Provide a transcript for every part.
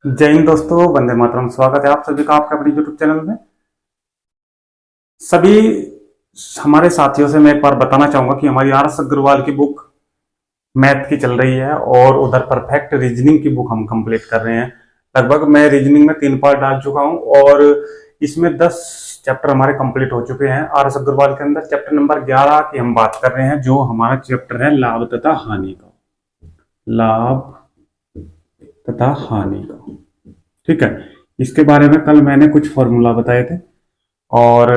जय हिंद दोस्तों, वंदे मातरम। स्वागत है आप सभी का आपके अपने यूट्यूब चैनल में। सभी हमारे साथियों से मैं एक बार बताना चाहूंगा कि हमारी आर एस अग्रवाल की बुक मैथ की चल रही है और उधर परफेक्ट रीजनिंग की बुक हम कंप्लीट कर रहे हैं। लगभग मैं रीजनिंग में 3 पार्ट डाल चुका हूं और इसमें 10 चैप्टर हमारे कंप्लीट हो चुके हैं। आर एस अग्रवाल के अंदर चैप्टर नंबर 11 की हम बात कर रहे हैं, जो हमारा चैप्टर है लाभ तथा हानि का। लाभ तथा हानि का, ठीक है। इसके बारे में कल मैंने कुछ फॉर्मूला बताए थे और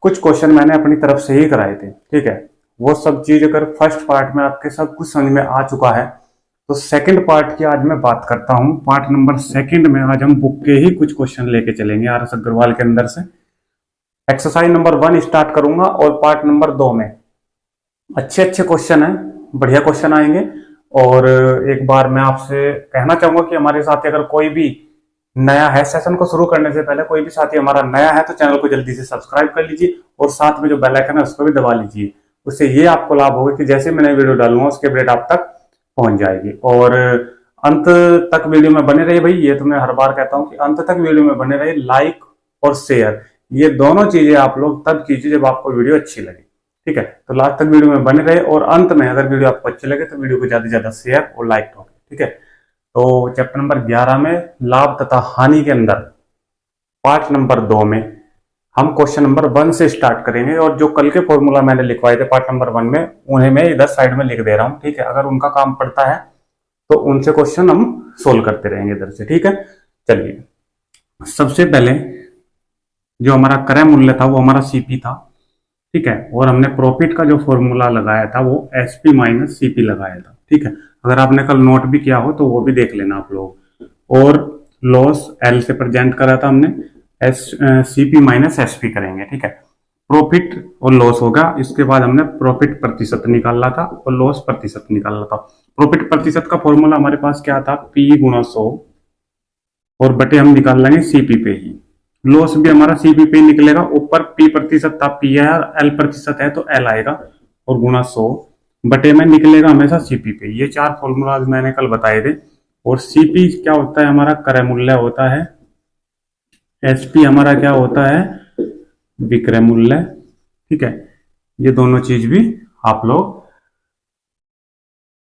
कुछ क्वेश्चन मैंने अपनी तरफ से ही कराए थे, ठीक है। वो सब चीज अगर फर्स्ट पार्ट में आपके सब कुछ समझ में आ चुका है तो सेकंड पार्ट की आज मैं बात करता हूं। पार्ट नंबर सेकंड में आज हम बुक के ही कुछ क्वेश्चन लेके चलेंगे आर एस अग्रवाल के अंदर से। एक्सरसाइज नंबर 1 स्टार्ट करूंगा और पार्ट नंबर 2 में अच्छे अच्छे क्वेश्चन है, बढ़िया क्वेश्चन आएंगे। और एक बार मैं आपसे कहना चाहूंगा कि हमारे साथ अगर कोई भी नया है, सेशन को शुरू करने से पहले कोई भी साथी हमारा नया है तो चैनल को जल्दी से सब्सक्राइब कर लीजिए और साथ में जो बेल आइकन है उसको भी दबा लीजिए। उससे ये आपको लाभ होगा कि जैसे मैंने वीडियो डालूंगा उसके अपडेट आप तक पहुंच जाएगी। और अंत तक वीडियो में बने रहिए भाई, ये तो मैं हर बार कहता हूं कि अंत तक वीडियो में बने रहिए। लाइक और शेयर ये दोनों चीजें आप लोग तब कीजिए जब आपको वीडियो अच्छी लगे, ठीक है। तो लास्ट तक वीडियो में बने रहे और अंत में अगर वीडियो आपको अच्छी लगे तो वीडियो को ज्यादा से ज्यादा शेयर और लाइक करो, ठीक है। तो चैप्टर नंबर 11 में लाभ तथा हानि के अंदर पार्ट नंबर 2 में हम क्वेश्चन नंबर 1 से स्टार्ट करेंगे और जो कल के फॉर्मूला मैंने लिखवाए थे पार्ट नंबर 1 में उन्हें मैं इधर साइड में लिख दे रहा हूं, ठीक है। अगर उनका काम पड़ता है तो उनसे क्वेश्चन हम सोल्व करते रहेंगे इधर से, ठीक है। चलिए, सबसे पहले जो हमारा क्रय मूल्य था वो हमारा सीपी था, ठीक है। और हमने प्रॉफिट का जो फॉर्मूला लगाया था वो एसपी माइनस सीपी लगाया था, ठीक है। अगर आपने कल नोट भी किया हो तो वो भी देख लेना आप लोग। और लॉस एल से प्रेजेंट करा था हमने, एस सीपी माइनस एसपी करेंगे, ठीक है। प्रॉफिट और लॉस होगा, इसके बाद हमने प्रॉफिट प्रतिशत निकालना था और लॉस प्रतिशत निकालना था। प्रॉफिट प्रतिशत का फॉर्मूला हमारे पास क्या था, पी गुणा 100 और बटे हम निकाल लेंगे सीपी पे ही। लॉस भी हमारा सीपी पे निकलेगा, ऊपर पी प्रतिशत था पी है, एल प्रतिशत है तो एल आएगा और गुणा 100 बटे में निकलेगा हमेशा सीपी पे। ये 4 फॉर्मूला मैंने कल बताए थे। और सीपी क्या होता है, हमारा क्रय मूल्य होता है। एसपी हमारा क्या होता है, विक्रय मूल्य, ठीक है। ये दोनों चीज भी आप लोग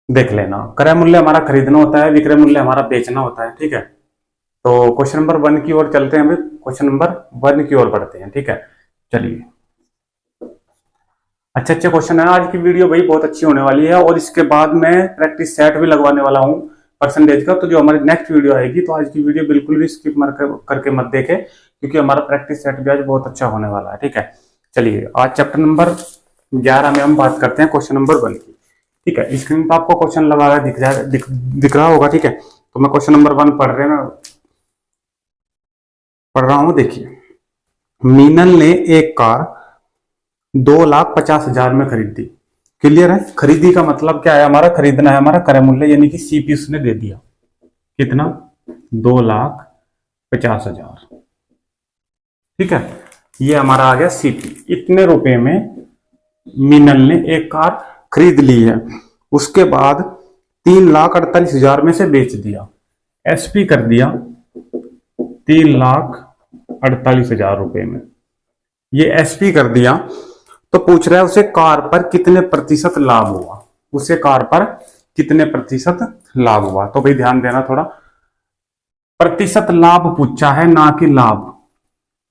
देख लेना। क्रय मूल्य हमारा खरीदना होता है, विक्रय मूल्य हमारा बेचना होता है, ठीक है। तो क्वेश्चन नंबर 1 की ओर चलते हैं, अभी क्वेश्चन नंबर 1 की ओर बढ़ते हैं, ठीक है। चलिए, अच्छे अच्छे क्वेश्चन है। आज की वीडियो भाई बहुत अच्छी होने वाली है और इसके बाद मैं प्रैक्टिस सेट भी लगवाने वाला हूँ परसेंटेज का। तो जो हमारी नेक्स्ट वीडियो आएगी तो आज की वीडियो बिल्कुल भी स्किप करके मत देखे, क्योंकि हमारा प्रैक्टिस सेट भी आज बहुत अच्छा होने वाला है, ठीक है। चलिए, आज चैप्टर नंबर 11 में हम बात करते हैं क्वेश्चन नंबर 1 की, ठीक है। स्क्रीन पर आपको क्वेश्चन लगा हुआ दिख रहा होगा, ठीक है। तो मैं क्वेश्चन नंबर 1 पढ़ रहा हूं, देखिए। मीनल ने एक कार 2,50,000 में खरीदी। क्लियर है, खरीदी का मतलब क्या है, हमारा खरीदना है, हमारा क्रय मूल्य यानी कि सीपी उसने दे दिया। कितना, 2,50,000, ठीक है। ये हमारा आ गया सीपी। इतने रुपए में मीनल ने एक कार खरीद ली है, उसके बाद 3,48,000 में से बेच दिया। एसपी कर दिया 3,48,000 रुपए में, ये एसपी कर दिया। तो पूछ रहा है उसे कार पर कितने प्रतिशत लाभ हुआ, उसे कार पर कितने प्रतिशत लाभ हुआ। तो भाई ध्यान देना थोड़ा, प्रतिशत लाभ पूछा है ना कि लाभ,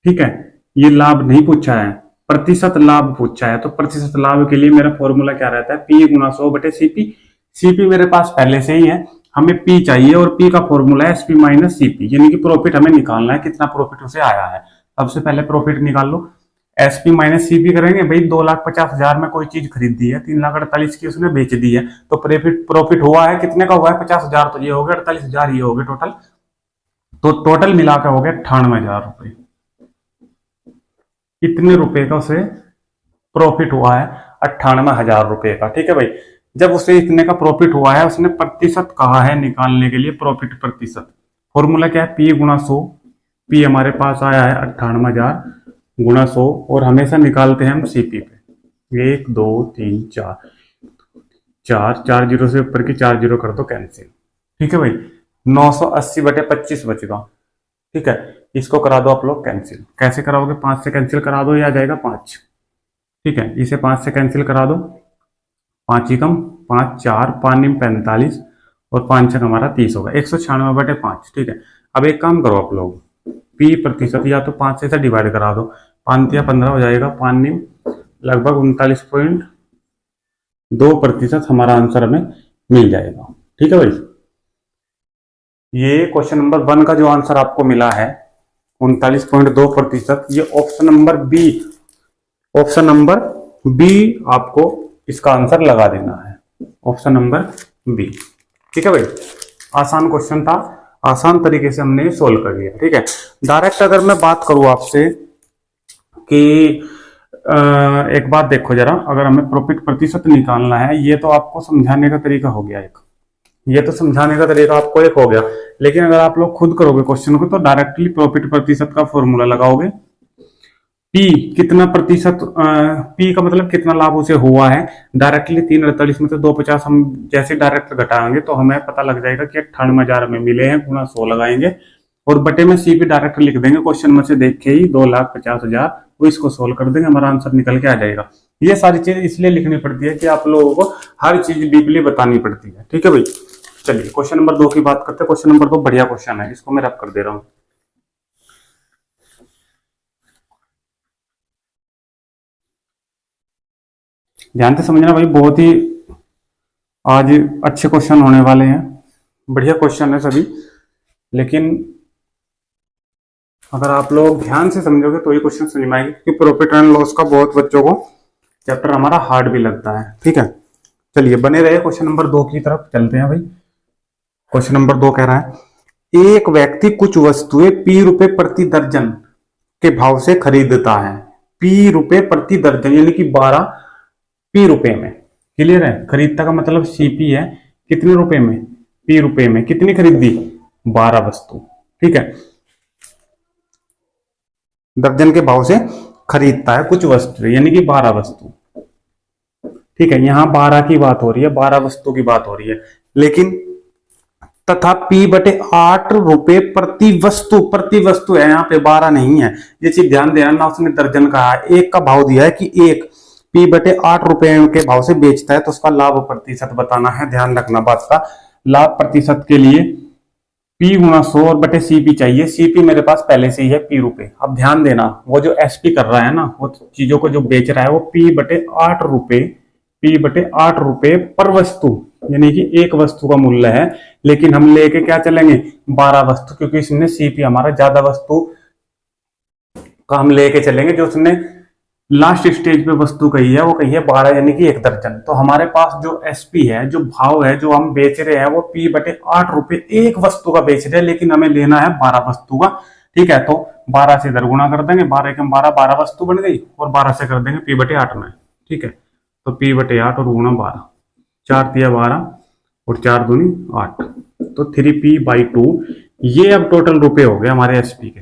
ठीक है। ये लाभ नहीं पूछा है, प्रतिशत लाभ पूछा है। तो प्रतिशत लाभ के लिए मेरा फॉर्मूला क्या रहता है, पी गुणा 100 बटे सीपी। सीपी मेरे पास पहले से ही है, हमें पी चाहिए और पी का फॉर्मूला है एसपी माइनस सीपी, यानी कि प्रॉफिट हमें निकालना है, कितना प्रॉफिट उसे आया है। सबसे पहले प्रॉफिट निकाल लो, एसपी माइनस सीपी करेंगे। भाई 2,50,000 में कोई चीज खरीदी है, 3,48,000 की उसने बेच दी है, तो प्रॉफिट हुआ है, कितने का हुआ है, 50,000। तो ये हो गया 48,000, ये हो गए टोटल। तो टोटल मिलाकर हो गया 98,000 रुपए। इतने रुपए का उसे प्रॉफिट हुआ है, 98,000 रुपए का, ठीक है भाई। जब उसे इतने का प्रॉफिट हुआ है, उसने प्रतिशत कहा है निकालने के लिए, प्रॉफिट प्रतिशत। फॉर्मूला क्या है, पी गुणा 100। पी हमारे पास आया है 98,000 गुणा 100 और हमेशा निकालते हैं हम सीपी पे। 1 2 3 4 4 4 जीरो से ऊपर की 4 जीरो कर दो कैंसिल, ठीक है भाई। 980/25 बचेगा। ठीक है, इसको करा दो आप लोग कैंसिल। कैसे कराओगे? 5 से कैंसिल करा दो, ये आ जाएगा 5। ठीक है, इसे 5 से कैंसिल करा दो, 5 ही कम 5 4 5 निम 45 और 5 छक हमारा 30 होगा, 196/5। ठीक है, अब एक काम करो आप लोग, पी प्रतिशत या तो 5 से डिवाइड करा दो, 5 या 15 हो जाएगा, 5 निम लगभग 39.2% हमारा आंसर हमें मिल जाएगा। ठीक है भाई, ये क्वेश्चन नंबर 1 का जो आंसर आपको मिला है 39.2%, ये ऑप्शन नंबर बी आपको इसका आंसर लगा देना है, ऑप्शन नंबर बी। ठीक है भाई, आसान क्वेश्चन था, आसान तरीके से हमने सोल्व कर लिया। ठीक है, डायरेक्ट अगर मैं बात करूं आपसे कि एक बात देखो जरा, अगर हमें प्रॉफिट प्रतिशत निकालना है, ये तो आपको समझाने का तरीका हो गया एक, ये तो समझाने का तरीका आपको एक हो गया, लेकिन अगर आप लोग खुद करोगे क्वेश्चन को तो डायरेक्टली प्रॉफिट प्रतिशत का फॉर्मूला लगाओगे। पी कितना प्रतिशत, पी का मतलब कितना लाभ उसे हुआ है, डायरेक्टली 348 में से 250 हम जैसे डायरेक्ट घटाएंगे तो हमें पता लग जाएगा कि 98,000 में मिले हैं, गुणा 100 लगाएंगे और बटे में सी पी डायरेक्ट लिख देंगे, क्वेश्चन में से देख के ही 2,50,000, वो इसको सोल्व कर देंगे, हमारा आंसर निकल के आ जाएगा। ये सारी चीज इसलिए लिखनी पड़ती है कि आप लोगों को हर चीज डीपली बतानी पड़ती है। ठीक है भाई, चलिए क्वेश्चन नंबर 2 की बात करते हैं। क्वेश्चन नंबर 2 बढ़िया क्वेश्चन है, इसको मैं रब कर दे रहा हूं। ध्यान से समझना भाई, बहुत ही आज अच्छे क्वेश्चन होने वाले हैं, बढ़िया क्वेश्चन है सभी, लेकिन अगर आप लोग ध्यान से समझोगे तो ये क्वेश्चन समझ में आएंगे, क्योंकि प्रॉफिट एंड लॉस का बहुत बच्चों को चैप्टर हमारा हार्ड भी लगता है। ठीक है, चलिए बने रहे, क्वेश्चन नंबर 2 की तरफ चलते हैं भाई। क्वेश्चन नंबर 2 कह रहा है, एक व्यक्ति कुछ वस्तुएं पी रुपए प्रति दर्जन के भाव से खरीदता है, पी रुपए प्रति दर्जन यानी कि 12 पी रुपए में। क्लियर है, खरीदता का मतलब सीपी है, कितने रुपए में? पी रुपए में। कितनी खरीदी? 12 वस्तु। ठीक है, दर्जन के भाव से खरीदता है कुछ वस्तु यानी कि 12 वस्तु। ठीक है, यहां 12 की बात हो रही है, 12 वस्तु की बात हो रही है, लेकिन तथा P/8 रुपए प्रति वस्तु है, यहाँ पे 12 नहीं है, ये चीज ध्यान देना ना, उसने दर्जन कहा है, एक का भाव दिया है कि एक P/8 रुपए के भाव से बेचता है तो उसका लाभ प्रतिशत बताना है। ध्यान रखना बात का, लाभ प्रतिशत के लिए P गुणा 100 और बटे CP चाहिए, CP मेरे पास पहले से ही है P रुपए। अब ध्यान देना, वो जो SP कर रहा है ना, वो चीजों को जो बेच रहा है वो P/8 रुपए पर वस्तु यानी कि एक वस्तु का मूल्य है, लेकिन हम लेके क्या चलेंगे? 12 वस्तु, क्योंकि इसने सीपी हमारा ज्यादा वस्तु का हम लेके चलेंगे, जो उसने लास्ट स्टेज पे वस्तु कही है वो कही है 12 यानी कि एक दर्जन। तो हमारे पास जो एसपी है, जो भाव है, जो हम बेच रहे हैं वो P/8 रुपए एक वस्तु का बेच रहे हैं, लेकिन हमें लेना है 12 वस्तु का। ठीक है, तो 12 से इधर गुणा कर देंगे, 12 के 12 वस्तु बन गई, और 12 से कर देंगे P/8 में। ठीक है, तो P/8 और गुणा 12, 4 तिया 12 और 4 दूनी 8, तो 3P/2। ये अब टोटल रुपए हो गए हमारे एसपी के।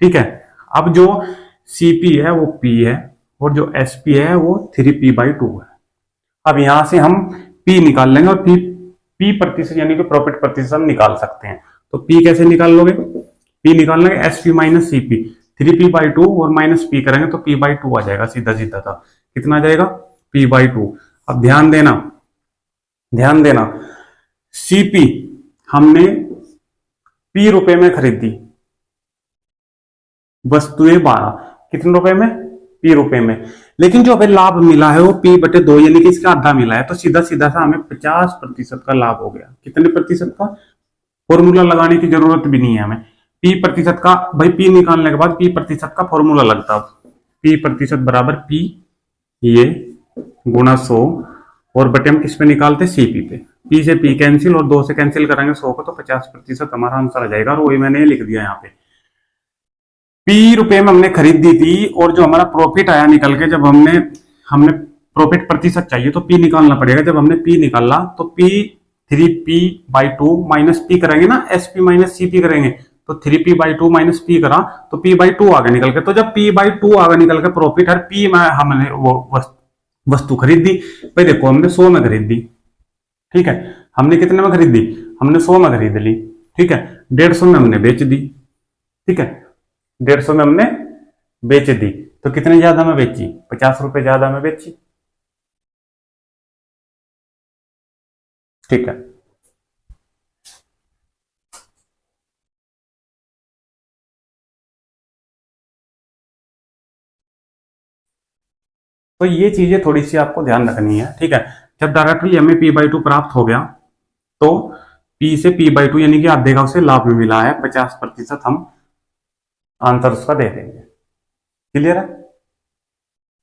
ठीक है, अब जो सीपी है वो P है और जो एसपी है वो 3P/2 है। अब यहां से हम P निकाल लेंगे और P प्रतिशत यानी कि प्रॉफिट प्रतिशत हम निकाल सकते हैं। तो P कैसे निकाल लोगे? P निकाल लेंगे एसपी माइनस सीपी, 3P/2 और माइनस P करेंगे तो P/2 आ जाएगा, सीधा सीधा था। कितना आ जाएगा? P/2। अब ध्यान देना, सीपी हमने P रुपए में खरीदी, वस्तुएं 12, कितने रुपए में? P रुपए में, लेकिन जो हमें लाभ मिला है वो P/2 यानी कि इसका आधा मिला है, तो सीधा सीधा सा हमें 50% का लाभ हो गया। कितने प्रतिशत का? फॉर्मूला लगाने की जरूरत भी नहीं है हमें। P प्रतिशत का भाई, P निकालने के बाद P प्रतिशत का फॉर्मूला लगता है, P प्रतिशत बराबर P ये गुणा 100 और बटे हम किस पे निकालते? सीपी पे। P से P कैंसिल और 2 से कैंसिल करेंगे 100 को, तो 50% हमारा आंसर आ जाएगा, और वही मैंने लिख दिया यहाँ पे। P रुपए में हमने खरीदी थी, और जो हमारा प्रॉफिट आया निकल के, जब हमने प्रॉफिट प्रतिशत चाहिए तो P निकालना पड़ेगा। जब हमने P निकाला तो P 3P/2 माइनस P करेंगे ना, SP माइनस CP करेंगे, तो 3P/2 माइनस P करा तो P/2 आगे निकल के। तो जब P/2 आगे निकल के प्रॉफिट है, P में हमने वो वस्तु खरीदी। भाई देखो, हमने 100 में खरीदी, ठीक है, हमने कितने में खरीदी? हमने 100 में खरीद ली, ठीक है, 150 में हमने बेच दी। ठीक है, 150 में हमने बेच दी, तो कितने ज्यादा में बेची? 50 रुपए ज्यादा में बेची। ठीक है, तो ये चीजें थोड़ी सी आपको ध्यान रखनी है। ठीक है, जब डायरेक्टली हमें P/2 प्राप्त हो गया तो P से P/2 यानी कि आधे का उसे लाभ में मिला है, 50% हम आंसर उसका दे देंगे। क्लियर है?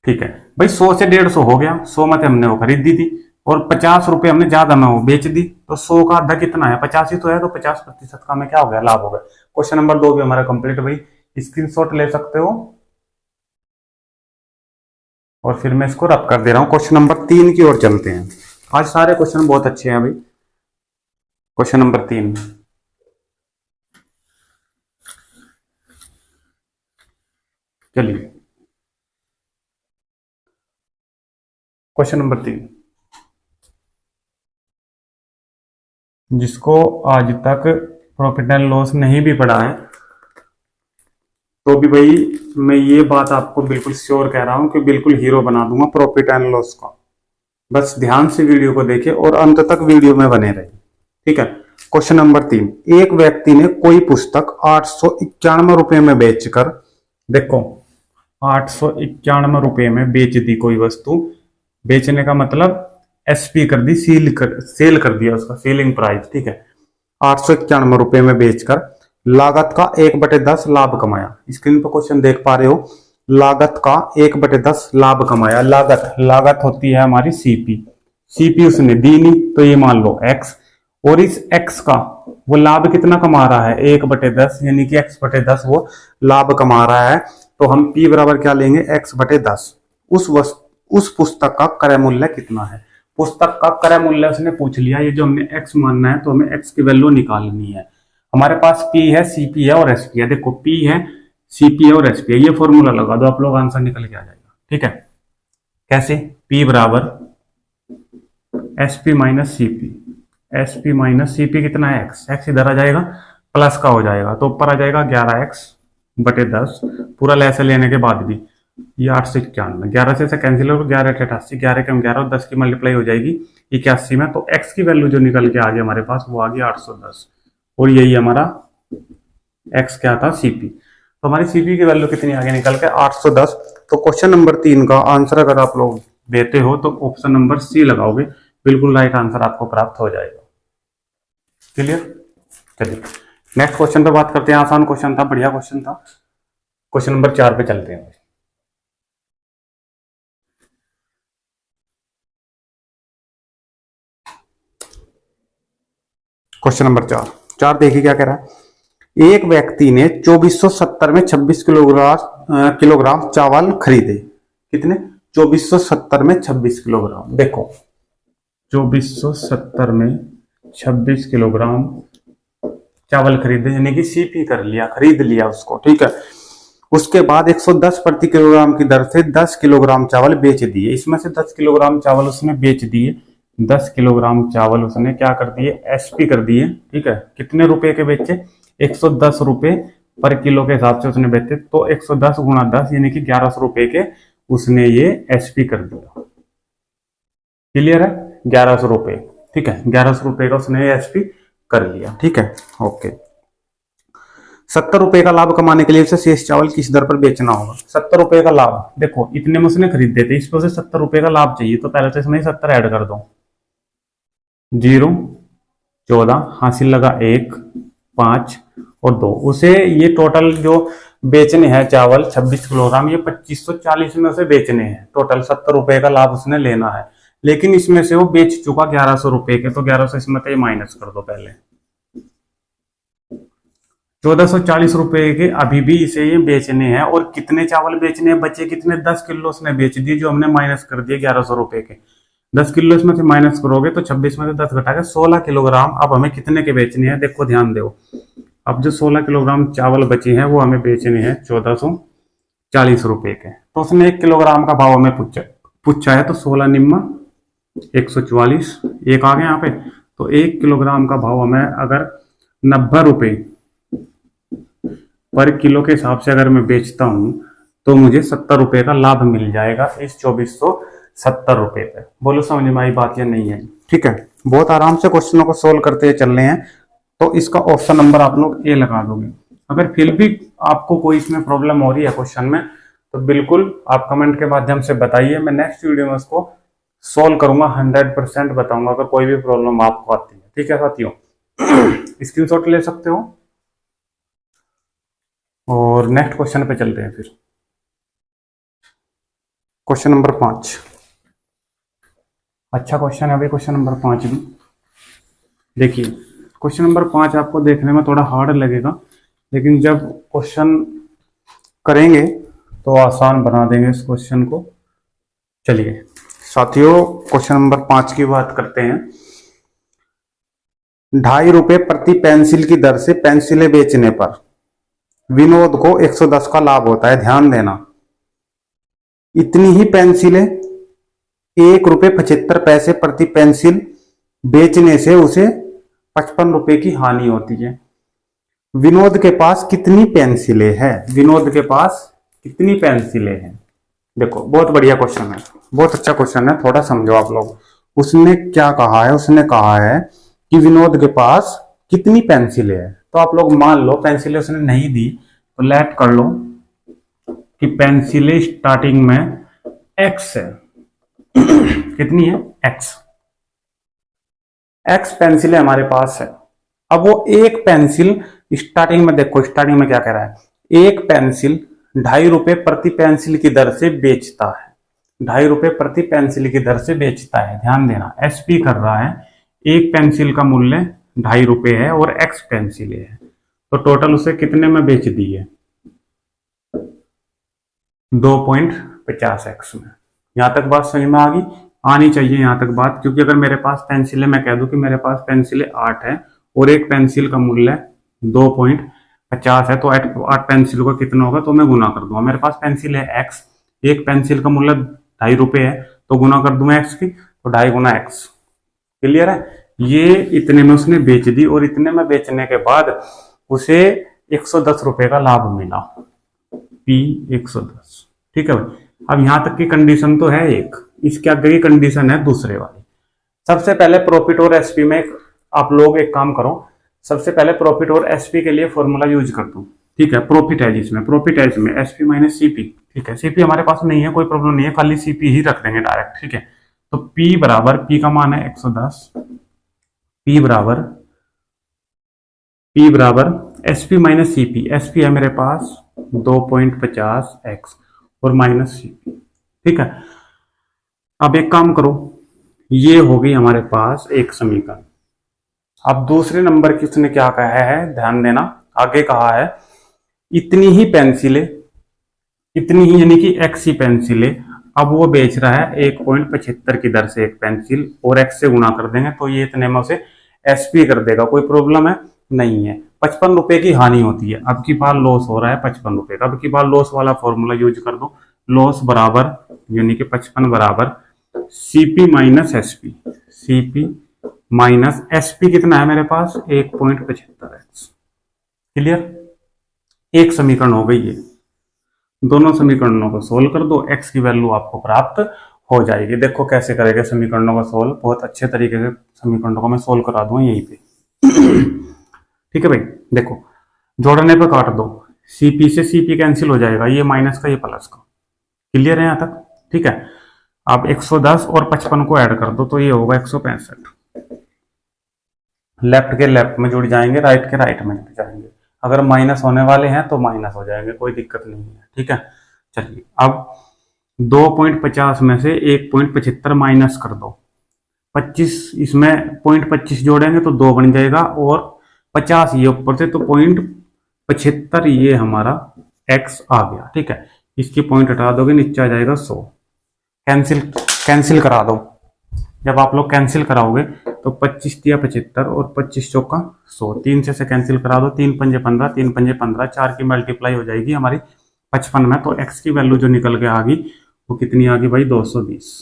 ठीक है भाई, 100 से 150 हो गया, 100 में हमने वो खरीद दी थी और 50 रुपए हमने ज्यादा में वो बेच दी, तो 100 का आधा कितना है? 50 ही तो है, तो 50% का हमें क्या हो गया? लाभ हो गया। क्वेश्चन नंबर 2 भी हमारा कंप्लीट भाई, स्क्रीनशॉट ले सकते हो और फिर मैं इसको रब कर दे रहा हूं। क्वेश्चन नंबर 3 की ओर चलते हैं। आज सारे क्वेश्चन बहुत अच्छे हैं भाई। क्वेश्चन नंबर 3, चलिए क्वेश्चन नंबर 3, जिसको आज तक प्रॉफिट एंड लॉस नहीं भी पढ़ा है, तो भी भाई मैं ये बात आपको बिल्कुल श्योर कह रहा हूं कि बिल्कुल हीरो बना दूंगा प्रॉफिट एंड लॉस का। बस ध्यान से वीडियो को देखें और अंत तक वीडियो में बने रहे। ठीक है, क्वेश्चन नंबर 3, एक व्यक्ति ने कोई पुस्तक 891 रुपए में बेचकर, देखो 891 रुपए में बेच दी कोई वस्तु। बेचने का मतलब एसपी कर दी, सेल कर दिया, उसका सेलिंग प्राइस। ठीक है, 891 रुपए में बेचकर लागत का 1/10 लाभ कमाया। स्क्रीन पर क्वेश्चन देख पा रहे हो, लागत का 1/10 लाभ कमाया। लागत होती है हमारी सीपी उसने दी नहीं, तो ये मान लो एक्स, और इस एक्स का वो लाभ कितना कमा रहा है? 1/10, यानी कि x/10 वो लाभ कमा रहा है। तो हम p बराबर क्या लेंगे? x/10। उस पुस्तक का क्रय मूल्य कितना है? पुस्तक का क्रय मूल्य उसने पूछ लिया, ये जो हमने x मानना है, तो हमें x की वैल्यू निकालनी है। हमारे पास p है, cp है और sp है। देखो p है, cp है और sp है, ये फॉर्मूला लगा दो, आप लोग आंसर निकल के आ जाएगा। ठीक है, कैसे? p बराबर sp minus cp, sp minus cp कितना है? x इधर आ जाएगा, प्लस का हो जाएगा, तो ऊपर आ जाएगा 11x/10, पूरा लेसे लेने के बाद भी ये 8 से 91, 11 से कैंसिल हो, 11 से 88, 11 के 11 और 10 की मल्टीप्लाई हो जाएगी 81 में, तो x की वैल्यू जो निकल के आ गई हमारे पास वो आ गई 810, और यही हमारा x क्या था? cp। तो हमारी cp की वैल्यू कितनी आगे निकल के? 810। तो क्वेश्चन नंबर 3 का आंसर अगर आप लोग देते हो तो ऑप्शन नंबर सी लगाओगे, बिल्कुल राइट आंसर आपको प्राप्त हो जाएगा। क्लियर? चलिए नेक्स्ट क्वेश्चन पे बात करते हैं। आसान क्वेश्चन था, बढ़िया क्वेश्चन था। क्वेश्चन नंबर 4 पे चलते हैं। क्वेश्चन नंबर 4 देखिए क्या कह रहा है। एक व्यक्ति ने 2470 में 26 किलोग्राम चावल खरीदे। कितने? 2470 में 26 किलोग्राम। देखो 2470 में 26 किलोग्राम चावल खरीदे, यानी कि सीपी कर लिया, खरीद लिया उसको। ठीक है, उसके बाद 110 प्रति किलोग्राम की दर से 10 किलोग्राम चावल बेच दिए। इसमें से 10 किलोग्राम चावल उसने बेच दिए, 10 किलोग्राम चावल उसने क्या कर दिए? एसपी कर दिए। ठीक है, कितने रुपए के बेचे? 110 रुपए पर किलो के हिसाब से उसने बेचे, तो 110 गुणा 10 यानी कि 1100 रुपए के उसने ये एसपी कर दिया। क्लियर है? 1100 रुपए। ठीक है, 1100 रुपए का उसने एसपी कर लिया। ठीक है, ओके। 70 रुपए का लाभ कमाने के लिए उसे शेष चावल किस दर पर बेचना होगा? 70 रुपए का लाभ, देखो इतने में उसने खरीदे थे, इसको से 70 रुपए का लाभ चाहिए, तो पहले तो इसमें 70 ऐड कर दो। 0 14 हासिल लगा 1 5 और 2, उसे ये टोटल जो बेचने हैं चावल 26 किलोग्राम, ये 2540 में उसे बेचने हैं। टोटल 70 रुपए का लाभ उसने लेना है, लेकिन इसमें से वो बेच चुका 1100 रुपए के, तो 1100 इसमें से माइनस कर दो। पहले 1440 रुपए के अभी भी इसे ये बेचने हैं, और कितने चावल बेचने हैं? बचे कितने? 10 किलो उसने बेच दिए, जो हमने माइनस कर दिए 1100 रुपए के। 10 किलो इसमें से माइनस करोगे तो 26 में से 10 घटा के 16 किलोग्राम अब हमें कितने के बेचने हैं? देखो ध्यान दो, अब जो 16 किलोग्राम चावल बचे हैं वो हमें बेचने हैं 1440 रुपए के। तो उसने 1 किलोग्राम का भाव हमें पूछा है, तो 16 निम्मा 144 एक आ गया यहाँ पे। तो 1 किलोग्राम का भाव हमें अगर 90 रुपये पर किलो के हिसाब से अगर मैं बेचता हूं तो मुझे 70 रुपये का लाभ मिल जाएगा इस 2470 रुपये पे। बोलो समझ में आई बात या नहीं है? ठीक है, बहुत आराम से क्वेश्चनों को सोल्व करते चल रहे हैं। तो इसका ऑप्शन नंबर आप लोग ए लगा दोगे। अगर फिर भी आपको कोई इसमें प्रॉब्लम हो रही है क्वेश्चन में तो बिल्कुल आप कमेंट के माध्यम से बताइए, मैं नेक्स्ट वीडियो में उसको सोल्व करूंगा, 100% बताऊंगा अगर कोई भी प्रॉब्लम आपको आती है। ठीक है साथियों, स्क्रीनशॉट ले सकते हो और नेक्स्ट क्वेश्चन पे चलते हैं। फिर क्वेश्चन नंबर 5, अच्छा क्वेश्चन है भाई क्वेश्चन नंबर 5 भी। देखिए क्वेश्चन नंबर 5 आपको देखने में थोड़ा हार्ड लगेगा, लेकिन जब क्वेश्चन करेंगे तो आसान बना देंगे इस क्वेश्चन को। चलिए साथियों, क्वेश्चन नंबर 5 की बात करते हैं। 2.5 रुपये प्रति पेंसिल की दर से पेंसिलें बेचने पर विनोद को 110 का लाभ होता है। ध्यान देना, इतनी ही पेंसिलें 1.75 रुपये प्रति पेंसिल बेचने से उसे 55 रुपये की हानि होती है। विनोद के पास कितनी पेंसिलें हैं? विनोद के पास कितनी पेंसिलें हैं? देखो बहुत बढ़िया क्वेश्चन है, बहुत अच्छा क्वेश्चन है, थोड़ा समझो आप लोग। उसने क्या कहा है? उसने कहा है कि विनोद के पास कितनी पेंसिलें हैं। तो आप लोग मान लो पेंसिलें उसने नहीं दी तो लेट कर लो कि पेंसिलें स्टार्टिंग में एक्स है। कितनी है? एक्स पेंसिलें हमारे पास है। अब वो एक पेंसिल स्टार्टिंग में, देखो स्टार्टिंग में क्या कह रहा है, एक पेंसिल 2.5 रुपये प्रति पेंसिल की दर से बेचता है। 2.5 रुपये प्रति पेंसिल की दर से बेचता है। ध्यान देना, एसपी कर रहा है, एक पेंसिल का मूल्य 2.5 रुपये है और एक्स पेंसिल है, तो टोटल उसे कितने में बेच दी है? 2.50 एक्स में। यहां तक बात समझ में आ गई? आनी चाहिए यहां तक बात, क्योंकि अगर मेरे पास पेंसिलें, मैं कह दूं कि मेरे पास पेंसिलें 8 है और एक पेंसिल का मूल्य 2.50 है, तो 8 पेंसिल का कितना होगा तो मैं गुना कर दूंगा। मेरे पास पेंसिल है एक्स, एक पेंसिल का मूल्य 2.5 रुपये है, तो गुना कर दूंगा एक्स की, तो 2.5 गुना एक्स। क्लियर है? ये इतने में उसने बेच दी और इतने में बेचने के बाद उसे 110 रुपये का लाभ मिला, P 110। ठीक है भाई, अब यहां तक की कंडीशन तो है एक, इसके आगे की कंडीशन है दूसरे वाली। सबसे पहले प्रॉफिट और एसपी में आप लोग एक काम करो, सबसे पहले प्रॉफिट और एसपी के लिए फॉर्मूला यूज कर दो। ठीक है, प्रॉफिट है जिसमें, प्रॉफिट है इसमें एसपी माइनस सीपी। ठीक है, सीपी हमारे पास नहीं है, कोई प्रॉब्लम नहीं है, खाली सीपी ही रख देंगे डायरेक्ट। ठीक है, तो पी बराबर, पी का मान है 110, पी बराबर एसपी माइनस सीपी। एसपी है मेरे पास 2.50 एक्स और माइनस सीपी। ठीक है, अब एक काम करो, ये हो गई हमारे पास एक समीकरण। अब दूसरे नंबर की उसने क्या कहा है, ध्यान देना, आगे कहा है इतनी ही पेंसिलें, इतनी ही यानी कि एक्स ही पेंसिलें, अब वो बेच रहा है 1.75 की दर से एक पेंसिल, और एक्स से गुणा कर देंगे तो ये इतने में उसे एसपी कर देगा। कोई प्रॉब्लम है? नहीं है। 55 रुपए की हानि होती है, अब की बार लॉस हो रहा है 55 रुपए का। अब की बार लॉस वाला फॉर्मूला यूज कर दो, लॉस बराबर यानी कि 55 बराबर CP minus SP, CP minus SP कितना है मेरे पास 1.75 एक्स। क्लियर? एक समीकरण हो गई है, दोनों समीकरणों को सोल्व कर दो, एक्स की वैल्यू आपको प्राप्त हो जाएगी। देखो कैसे करेंगे समीकरणों का सोल्व, बहुत अच्छे तरीके से समीकरणों को मैं सोल्व करा दूंगा यहीं पे। ठीक है भाई, देखो जोड़ने पे काट दो, सीपी से सीपी कैंसिल हो जाएगा, ये माइनस का ये प्लस का। क्लियर है यहां तक? ठीक है, अब 110 और 55 को ऐड कर दो तो ये होगा 165। लेफ्ट के लेफ्ट में जुड़ जाएंगे, राइट के राइट में जुड़ जाएंगे। अगर माइनस होने वाले हैं तो माइनस हो जाएंगे, कोई दिक्कत नहीं है। ठीक है, चलिए अब 2.50 में से 1.75 माइनस कर दो, 25 इसमें 0.25 जोड़ेंगे तो 2 बन जाएगा, और 50 ये ऊपर से, तो 0.75 ये हमारा x आ गया। ठीक है, इसकी पॉइंट हटा दोगे नीचे आ जाएगा 100। कैंसिल करा दो, जब आप लोग कैंसिल कराओगे तो 25 दिया 75 और 25 चौका 100, 3 से कैंसिल करा दो, 3 पंजे 15, 3 पंजे 15, 4 की मल्टीप्लाई हो जाएगी हमारी 55 में, तो x की वैल्यू जो निकल के आ गई वो कितनी आ गई भाई 220।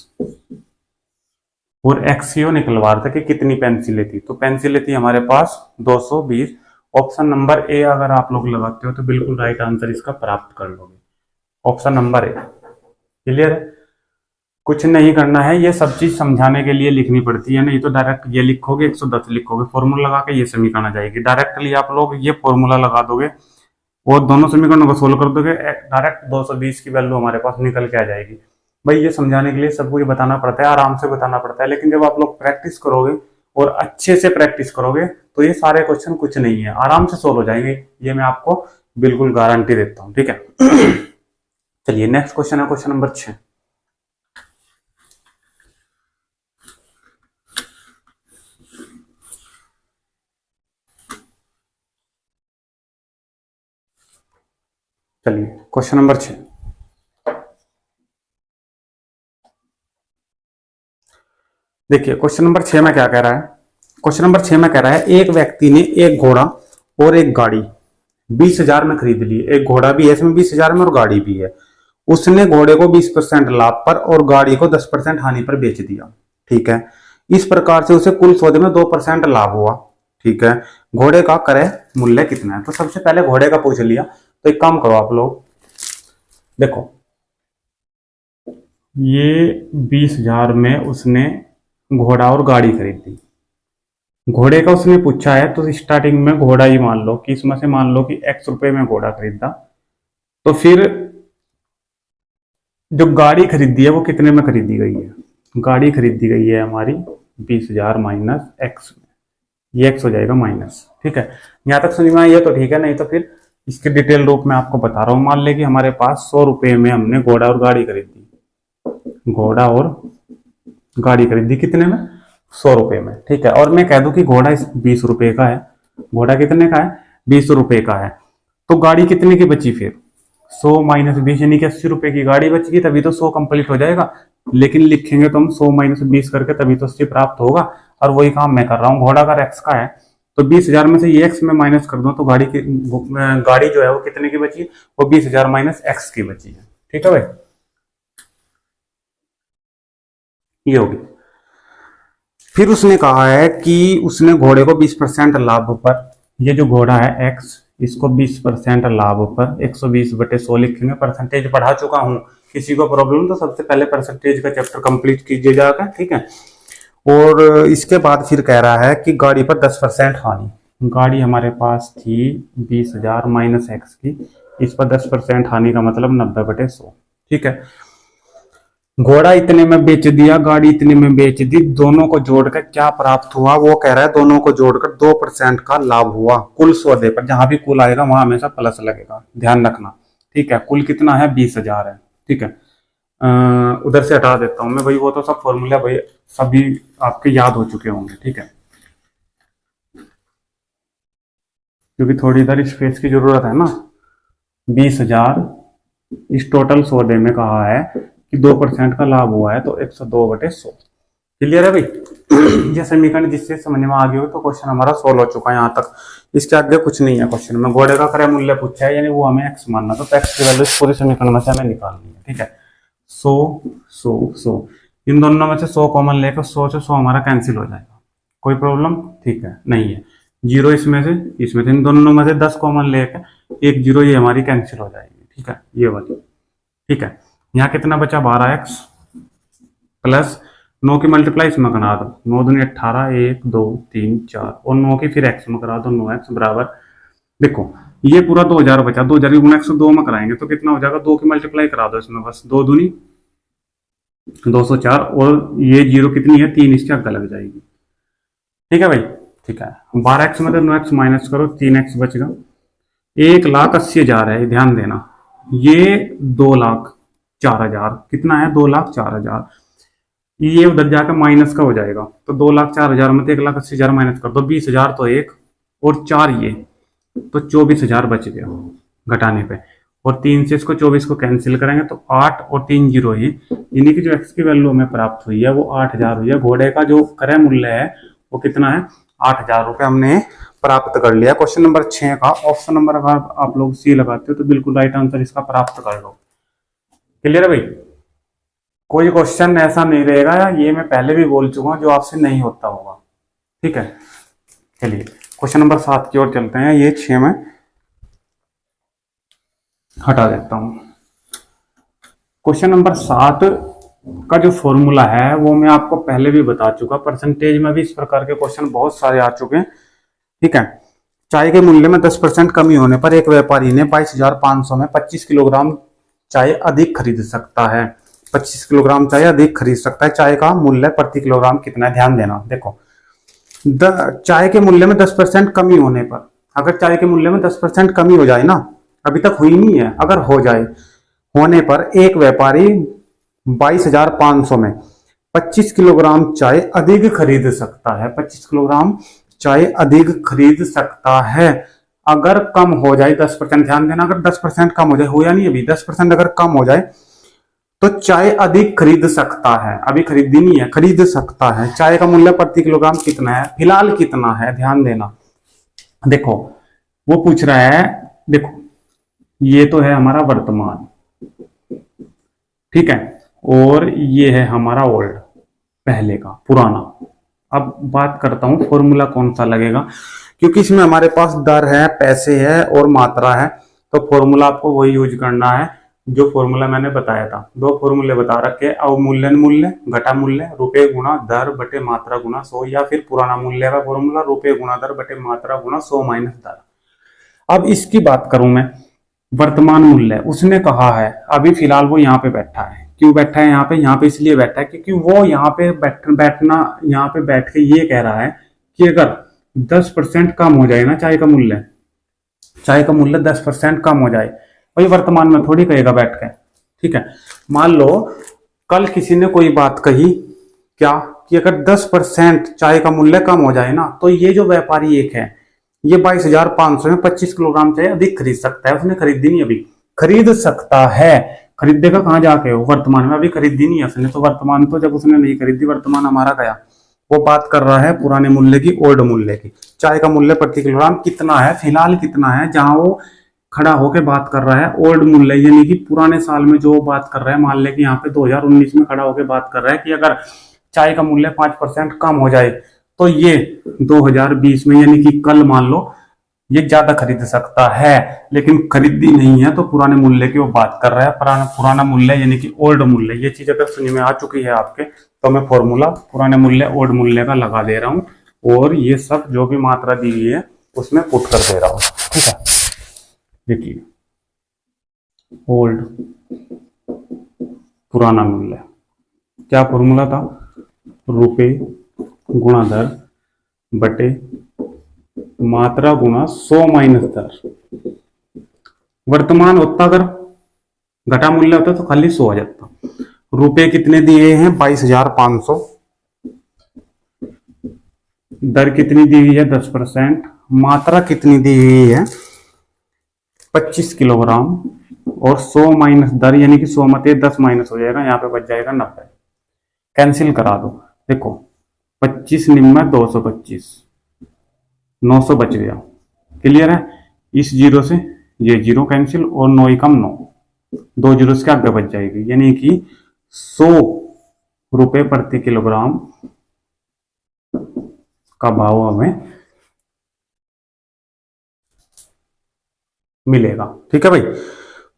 और x की वो निकलवा रहा था कि कितनी पेंसिलें थी, तो पेंसिलें थी हमारे पास 220 ऑप्शन नंबर ए अगर आप लोग लगाते हो तो बिल्कुल राइट आंसर इसका प्राप्त कर लोगे। Option number A. क्लियर है? कुछ नहीं करना है, ये सब चीज समझाने के लिए लिखनी पड़ती है, नहीं तो डायरेक्ट ये लिखोगे 110 लिखोगे, फॉर्मूला लगा के ये समीकरण आ जाएगी। डायरेक्टली आप लोग ये फॉर्मूला लगा दोगे और दोनों समीकरणों को सोल्व कर दोगे, डायरेक्ट 220 की वैल्यू हमारे पास निकल के आ जाएगी। भाई ये समझाने के लिए सब कुछ बताना पड़ता है, आराम से बताना पड़ता है, लेकिन जब आप लोग प्रैक्टिस करोगे और अच्छे से प्रैक्टिस करोगे तो ये सारे क्वेश्चन कुछ नहीं है, आराम से सोल्व हो जाएंगे, ये मैं आपको बिल्कुल गारंटी देता हूँ। ठीक है, चलिए नेक्स्ट क्वेश्चन है क्वेश्चन नंबर 6। चलिए क्वेश्चन नंबर 6। देखिए क्वेश्चन नंबर 6 में क्या कह रहा है। क्वेश्चन नंबर 6 में कह रहा है एक व्यक्ति ने एक घोड़ा और एक गाड़ी 20,000 में खरीद ली। एक घोड़ा भी है इसमें 20,000 में और गाड़ी भी है। उसने घोड़े को 20% लाभ पर और गाड़ी को 10% हानि पर बेच दिया। ठीक है, इस प्रकार से उसे कुल सौदे में 2% लाभ हुआ। ठीक है, घोड़े का क्रय मूल्य कितना है? तो सबसे पहले घोड़े का पूछ लिया, तो एक काम करो आप लोग, देखो ये 20,000 में उसने घोड़ा और गाड़ी खरीदी। घोड़े का उसने पूछा है तो स्टार्टिंग में घोड़ा ही मान लो कि इसमें से मान लो कि X रुपए में घोड़ा खरीदा, तो फिर जो गाड़ी खरीदी है वो कितने में खरीदी गई है? गाड़ी खरीदी गई है हमारी 20,000 माइनस X में, ये X हो जाएगा माइनस। ठीक है, यहां तक समझ में आई है तो ठीक है, नहीं तो फिर इसके डिटेल रूप में आपको बता रहा हूं। मान ले कि हमारे पास 100 रुपए में हमने घोड़ा और गाड़ी खरीदी, घोड़ा और गाड़ी खरीदी कितने में? 100 रुपए में। ठीक है, और मैं कह दूं कि घोड़ा 20 रुपए का है, घोड़ा कितने का है? 20 रुपए का है, तो गाड़ी कितने की बची फिर? 100 माइनस 20 यानी कि 80 रुपए की गाड़ी बच गई, तभी तो 100 कंप्लीट हो जाएगा। लेकिन लिखेंगे तो हम 100 माइनस 20 करके तभी तो 80 प्राप्त होगा, और वही काम मैं कर रहा हूँ। घोड़ा का X का है तो 20,000 में से ये X में माइनस कर दो तो गाड़ी जो है वो कितने की बची? वो 20,000 माइनस X की बची है। ठीक है भाई, ये होगी। फिर उसने कहा है कि उसने घोड़े को 20% लाभ पर, ये जो घोड़ा है X, इसको 20% लाभ पर 120/100 लिखेंगे। परसेंटेज पढ़ा चुका हूं, किसी को प्रॉब्लम तो सबसे पहले परसेंटेज का चैप्टर कंप्लीट कीजिए जाकर। ठीक है, और इसके बाद फिर कह रहा है कि गाड़ी पर 10% हानि। गाड़ी हमारे पास थी 20,000 माइनस X की, इस पर 10% हानि का मतलब 90/100। ठीक है, घोड़ा इतने में बेच दिया, गाड़ी इतने में बेच दी, दोनों को जोड़कर क्या प्राप्त हुआ? वो कह रहा है दोनों को जोड़कर 2% का लाभ हुआ कुल सौदे पर। जहां भी कुल आएगा वहां हमेशा प्लस लगेगा, ध्यान रखना। ठीक है, कुल कितना है? 20,000 है। ठीक है, उधर से हटा देता हूं मैं भाई, वो तो सब फॉर्मूला भाई सभी आपके याद हो चुके होंगे। ठीक है, क्योंकि थोड़ी इधर स्पेस की जरूरत है ना। 20,000 इस टोटल सौदे में कहा है कि 2% का लाभ हुआ है, तो 102/100। क्लियर है भाई? ये समीकरण जिससे समझ में आ गया हो तो क्वेश्चन हमारा सोल्व हो चुका है यहाँ तक। इसके आगे कुछ नहीं है क्वेश्चन में। घोड़े का क्रय मूल्य पूछा है, यानी वो हमें X मानना, तो X की वैल्यू इस पूरे समीकरण में से हमें निकालनी है। ठीक है, 100 इन दोनों में से 100 कॉमन लेकर 100 से 100 हमारा कैंसिल हो जाएगा। कोई प्रॉब्लम? ठीक है, नहीं है। 0 इसमें से इन दोनों में से 10 कॉमन लेकर 1 0 ये हमारी कैंसिल हो जाएगी। ठीक है, ये वाली। ठीक है, यहाँ कितना बचा? 12x प्लस 9 की मल्टीप्लाई इसमें करा दो, 9 दूनी 18, 1 2 3 4, और 9 की फिर x में करा दो, 9x बराबर, देखो ये पूरा 2000 बचा, 2000 की गुणा 102 में कराएंगे तो कितना हो जाएगा? 2 की मल्टीप्लाई करा दो इसमें, बस 2 दूनी 204, और ये 0 कितनी है? 3, इसके आगे लग जाएगी। ठीक है भाई, ठीक है। 12x में तो 9x माइनस करो, 3x बचेगा। 1,80,000 है, ध्यान देना, ये 2,04,000 कितना है? 2,04,000। ये उधर जाकर माइनस का हो जाएगा, तो 2,04,000 में तो 1,80,000 माइनस कर दो, 20,000 तो एक और 4 ये, तो 24,000 बच गया घटाने पे, और 3 से इसको 24 को कैंसिल करेंगे तो 8 और 3 0 ही, यानी कि जो x की वैल्यू हमें प्राप्त हुई है वो 8,000 हुई है। घोड़े का जो क्रय मूल्य है वो कितना है? 8,000 रुपए हमने प्राप्त कर लिया। क्वेश्चन नंबर 6 का ऑप्शन नंबर अगर आप लोग सी लगाते हो तो बिल्कुल राइट आंसर इसका प्राप्त कर लो। क्लियर है भाई? कोई क्वेश्चन ऐसा नहीं रहेगा, ये मैं पहले भी बोल चुका हूं, जो आपसे नहीं होता होगा। ठीक है, चलिए क्वेश्चन नंबर 7 की ओर चलते हैं। ये 6 में हटा देता हूं। क्वेश्चन नंबर 7 का जो फॉर्मूला है वो मैं आपको पहले भी बता चुका। परसेंटेज में भी इस प्रकार के क्वेश्चन बहुत सारे आ चुके हैं, ठीक है। चाय के मूल्य में 10% कमी होने पर एक व्यापारी ने 22,500 में 25 किलोग्राम चाय अधिक खरीद सकता है। 25 किलोग्राम चाय अधिक खरीद सकता है। चाय का मूल्य प्रति किलोग्राम कितना है? ध्यान देना, देखो चाय के मूल्य में 10% कमी होने पर, अगर चाय के मूल्य में 10% कमी हो जाए ना, अभी तक हुई नहीं है, अगर हो जाए, होने पर एक व्यापारी 22,500 में 25 किलोग्राम चाय अधिक खरीद सकता है। 25 किलोग्राम चाय अधिक खरीद सकता है। अगर कम हो जाए 10%, ध्यान देना, अगर 10% कम हो जाए, हो या नहीं अभी, 10% अगर कम हो जाए तो चाय अधिक खरीद सकता है। अभी खरीदी नहीं है, खरीद सकता है। चाय का मूल्य प्रति किलोग्राम कितना है? फिलहाल कितना है? ध्यान देना, देखो वो पूछ रहा है, देखो ये तो है हमारा वर्तमान, ठीक है, और ये है हमारा ओल्ड, पहले का पुराना। अब बात करता हूं फॉर्मूला कौन सा लगेगा, क्योंकि इसमें हमारे पास दर है, पैसे है और मात्रा है, तो फॉर्मूला आपको वही यूज करना है जो फॉर्मूला मैंने बताया था। दो फॉर्मूले बता रखे, अवमूल्यन मूल्य घटा मूल्य, रुपए गुणा दर बटे मात्रा गुणा 100, या फिर पुराना मूल्य का फॉर्मूला रुपए गुणा दर बटे मात्रा गुणा 100 माइनस दर। अब इसकी बात करूं मैं, वर्तमान मूल्य उसने कहा है, अभी फिलहाल वो यहाँ पे बैठा है। क्यों बैठा है यहाँ पे? यहाँ पे इसलिए बैठा है क्योंकि वो यहाँ पे बैठना, यहाँ पे बैठ के ये कह रहा है कि अगर 10% कम हो जाए ना चाय का मूल्य, चाय का मूल्य 10% कम हो जाए, वही वर्तमान में थोड़ी कहेगा बैठ के, ठीक है। मान लो कल किसी ने कोई बात कही, क्या कि अगर 10% चाय का मूल्य कम हो जाए ना, तो ये जो व्यापारी एक है, ये 22,500 में 25 किलोग्राम चाय अधिक खरीद सकता है। उसने खरीदी नहीं, अभी खरीद सकता है। खरीदेगा कहाँ जाके? वर्तमान में, अभी खरीदी नहीं है उसने, तो वर्तमान तो जब उसने नहीं खरीदी, वर्तमान हमारा गया। वो बात कर रहा है पुराने मूल्य की, ओल्ड मूल्य की। चाय का मूल्य प्रति किलोग्राम कितना है, फिलहाल कितना है, जहां वो खड़ा होकर बात कर रहा है। ओल्ड मूल्य यानी कि पुराने साल में जो बात कर रहा है, मान ले कि यहाँ पे 2019 में खड़ा होकर बात कर रहा है कि अगर चाय का मूल्य 5% कम हो जाए तो ये 2020 में यानी कि कल मान लो ये ज्यादा खरीद सकता है, लेकिन खरीदी नहीं है, तो पुराने मूल्य की वो बात कर रहा है। पुराना मूल्य यानी कि ओल्ड मूल्य, ये चीज अगर सुनी में आ चुकी है आपके, तो मैं फॉर्मूला पुराने मूल्य ओल्ड मूल्य का लगा दे रहा हूं, और ये सब जो भी मात्रा दी हुई है उसमें पुट कर दे रहा हूं, ठीक है। देखिए ओल्ड पुराना मूल्य, क्या फॉर्मूला था? रुपए गुणा दर बटे मात्रा गुणा 100 माइनस दर। वर्तमान होता, अगर घटा मूल्य होता तो खाली 100 आ जाता। रुपए कितने दिए हैं? 22,500। दर कितनी दी हुई है? 10%। मात्रा कितनी दी हुई है? 25 किलोग्राम। और 100 माइनस दर यानी कि 100 मत 10 माइनस हो जाएगा, यहाँ पे बच जाएगा 90। कैंसिल करा दो, देखो 25 निम्न 225, 900 बच गया। क्लियर है? इस जीरो से ये जीरो कैंसिल, और 9 कम 9, 2 जीरो के आगे बच जाएगी, यानी कि 100 रुपए प्रति किलोग्राम का भाव हमें मिलेगा, ठीक है भाई।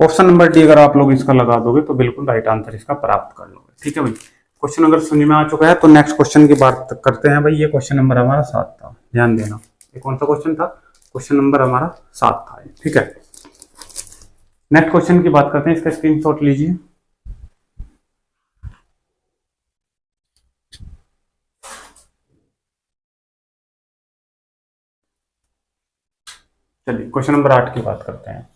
ऑप्शन नंबर डी अगर आप लोग इसका लगा दोगे तो बिल्कुल राइट आंसर इसका प्राप्त कर लोगे, ठीक है भाई। क्वेश्चन अगर समझ में आ चुका है तो नेक्स्ट क्वेश्चन की बात करते हैं भाई। ये क्वेश्चन नंबर हमारा 7 था, ध्यान देना। ये कौन सा क्वेश्चन था? क्वेश्चन नंबर हमारा 7 था, ठीक है। नेक्स्ट क्वेश्चन की बात करते हैं, इसका स्क्रीनशॉट लीजिए। चलिए क्वेश्चन नंबर 8 की बात करते हैं।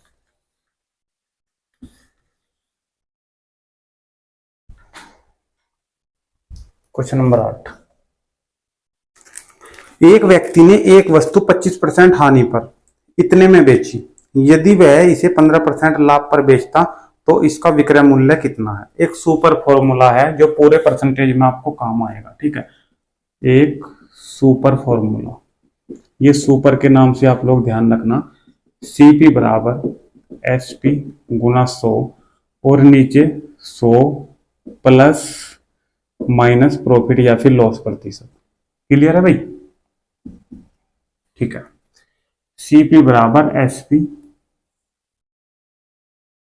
क्वेश्चन नंबर 8, एक व्यक्ति ने एक वस्तु 25% हानि पर इतने में बेची। यदि वह इसे 15% लाभ पर बेचता तो इसका विक्रय मूल्य कितना है? एक सुपर फॉर्मूला है जो पूरे परसेंटेज में आपको काम आएगा, ठीक है। एक सुपर फॉर्मूला, ये सुपर के नाम से आप लोग ध्यान रखना। सीपी बराबर एसपी गुना 100, और नीचे 100 प्लस माइनस प्रॉफिट या फिर लॉस प्रतिशत। क्लियर है भाई? ठीक है। CP बराबर SP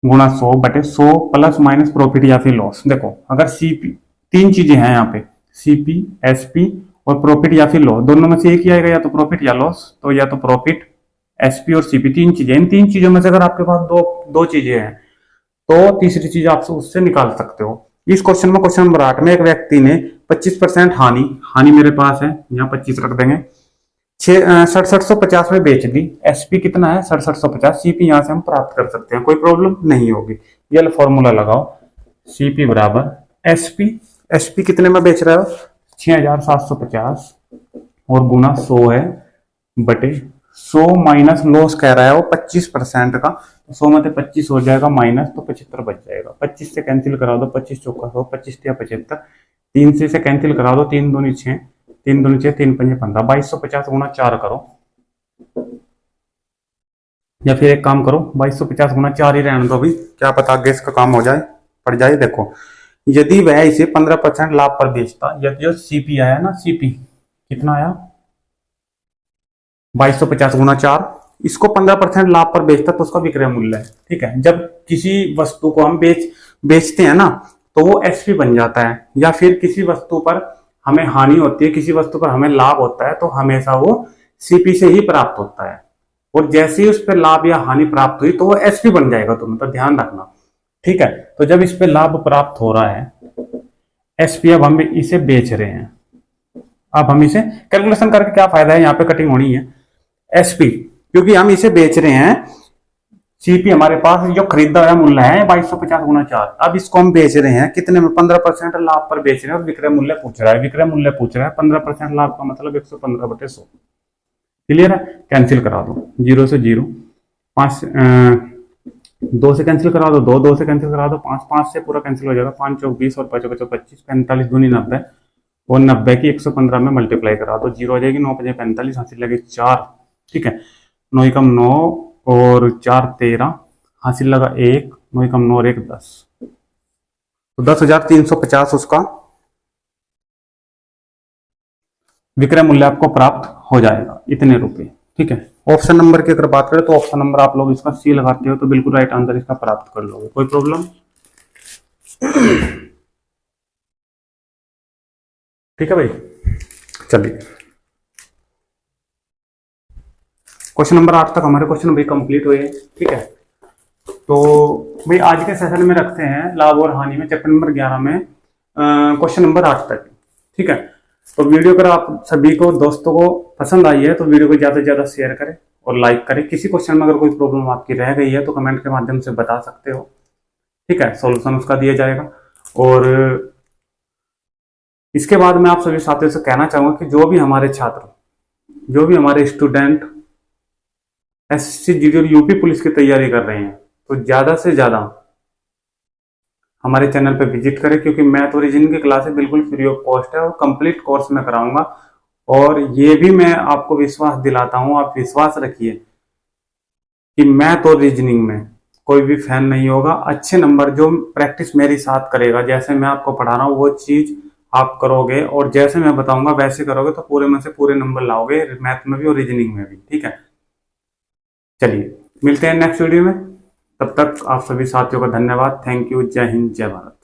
गुणा 100/100 प्लस माइनस प्रॉफिट या फिर लॉस। देखो अगर CP, तीन चीजें हैं यहाँ पे, CP, SP और प्रॉफिट या फिर लॉस, दोनों में से एक ही आएगा, या तो प्रॉफिट या लॉस। तो या तो प्रॉफिट, SP और CP, तीन चीजें, इन तीन चीजों में से अगर आपके पास दो दो चीजें हैं तो तीसरी चीज आप उससे निकाल सकते हो। इस क्वेश्चन में, क्वेश्चन नंबर 8 में, एक व्यक्ति ने 25% हानि मेरे पास है, यहाँ 25 रख देंगे, 6750 में बेच दी। SP कितना है 6750, CP यहां से हम प्राप्त कर सकते हैं, कोई प्रॉब्लम नहीं होगी। ये फॉर्मूला लगाओ, CP बराबर SP कितने में बेच रहे हो, 6750 और गुना 100 है बटे 100 माइनस लॉस कह रहा है वो 25% का, 100 में से 25 हो जाएगा माइनस, तो 75 बच जाएगा। 25 से कैंसिल करा दो, 25 चौका 100, 25 या 75, 3 से कैंसिल करा दो, 3 दूनी 6, 3 दूनी 6, 3 पंजे 15, 2250 गुना 4 करो, या फिर एक काम करो 2250 गुना 4 ही रहने दो अभी, क्या पता आगे इसका काम हो जाए, पड़ जाए। देखो यदि वह इसे 15% लाभ पर बेचता, यदि जो CP आया ना, CP कितना आया 2250 गुना 4, इसको 15% लाभ पर बेचता तो उसका विक्रय मूल्य है। ठीक है, जब किसी वस्तु को हम बेचते हैं ना तो वो SP बन जाता है, या फिर किसी वस्तु पर हमें हानि होती है, किसी वस्तु पर हमें लाभ होता है, तो हमेशा वो CP से ही प्राप्त होता है, और जैसे ही उस पर लाभ या हानि प्राप्त हुई तो वो SP बन जाएगा, तुम्हें तो ध्यान रखना। ठीक है, तो जब इस पे लाभ प्राप्त हो रहा है SP, अब हम इसे बेच रहे हैं, अब हम इसे कैलकुलेशन करके क्या फायदा है, यहाँ पे कटिंग होनी है। SP क्योंकि हम इसे बेच रहे हैं, CP हमारे पास जो खरीदा हुआ मूल्य है 2250 गुना 4, अब इसको हम बेच रहे हैं कितने में, 15% लाभ पर बेच रहे हैं, और विक्रय मूल्य पूछ रहा है, विक्रय मूल्य पूछ रहा है 15% लाभ का मतलब 115/100। क्लियर है, कैंसिल करा दो, 0 से 0, 5 2 से कैंसिल करा दो, 2 से कैंसिल करा दो, 5 से पूरा कैंसिल हो जाएगा, 5 चौक 20 और 5 25, 45 दूनी 90, और 90 की 115 में मल्टीप्लाई करा दो, 0 हो जाएगी, 9 5 45, हासिल लगे 4। ठीक है, 9 एकम 9 और 4 13, हासिल लगा 1, 9 एकम 9 और 1 10, तो 10,350 उसका विक्रय मूल्य आपको प्राप्त हो जाएगा, इतने रुपए। ठीक है, ऑप्शन नंबर की अगर बात करें तो ऑप्शन नंबर आप लोग इसका C लगाते हो तो बिल्कुल राइट आंसर इसका प्राप्त कर लोगे, कोई प्रॉब्लम। ठीक है भाई, चलिए क्वेश्चन नंबर 8 तक हमारे क्वेश्चन भी कंप्लीट हुए। ठीक है, तो भाई आज के सेशन में रखते हैं लाभ और हानि में चैप्टर नंबर 11 में क्वेश्चन नंबर 8 तक। ठीक है, तो वीडियो अगर आप सभी को दोस्तों को पसंद आई है तो वीडियो को ज्यादा से ज्यादा शेयर करें और लाइक करें। किसी क्वेश्चन में अगर कोई प्रॉब्लम आपकी रह गई है तो कमेंट के माध्यम से बता सकते हो। ठीक है, सॉल्यूशन उसका दिया जाएगा। और इसके बाद मैं आप सभी साथियों से कहना चाहूंगा कि जो भी हमारे छात्र, जो भी हमारे स्टूडेंट SSC GD और UP पुलिस की तैयारी कर रहे हैं तो ज्यादा से ज्यादा हमारे चैनल पे विजिट करें, क्योंकि मैथ और रीजनिंग की क्लासेस बिल्कुल फ्री ऑफ कॉस्ट है और कंप्लीट कोर्स में कराऊंगा। और ये भी मैं आपको विश्वास दिलाता हूं, आप विश्वास रखिए कि मैथ और रीजनिंग में कोई भी फैन नहीं होगा। अच्छे नंबर जो प्रैक्टिस मेरे साथ करेगा, जैसे मैं आपको पढ़ा रहा हूँ वो चीज आप करोगे और जैसे मैं बताऊंगा वैसे करोगे तो पूरे में से पूरे नंबर लाओगे, मैथ में भी और रीजनिंग में भी। ठीक है, चलिए मिलते हैं नेक्स्ट वीडियो में, तब तक आप सभी साथियों का धन्यवाद। थैंक यू, जय हिंद, जय भारत।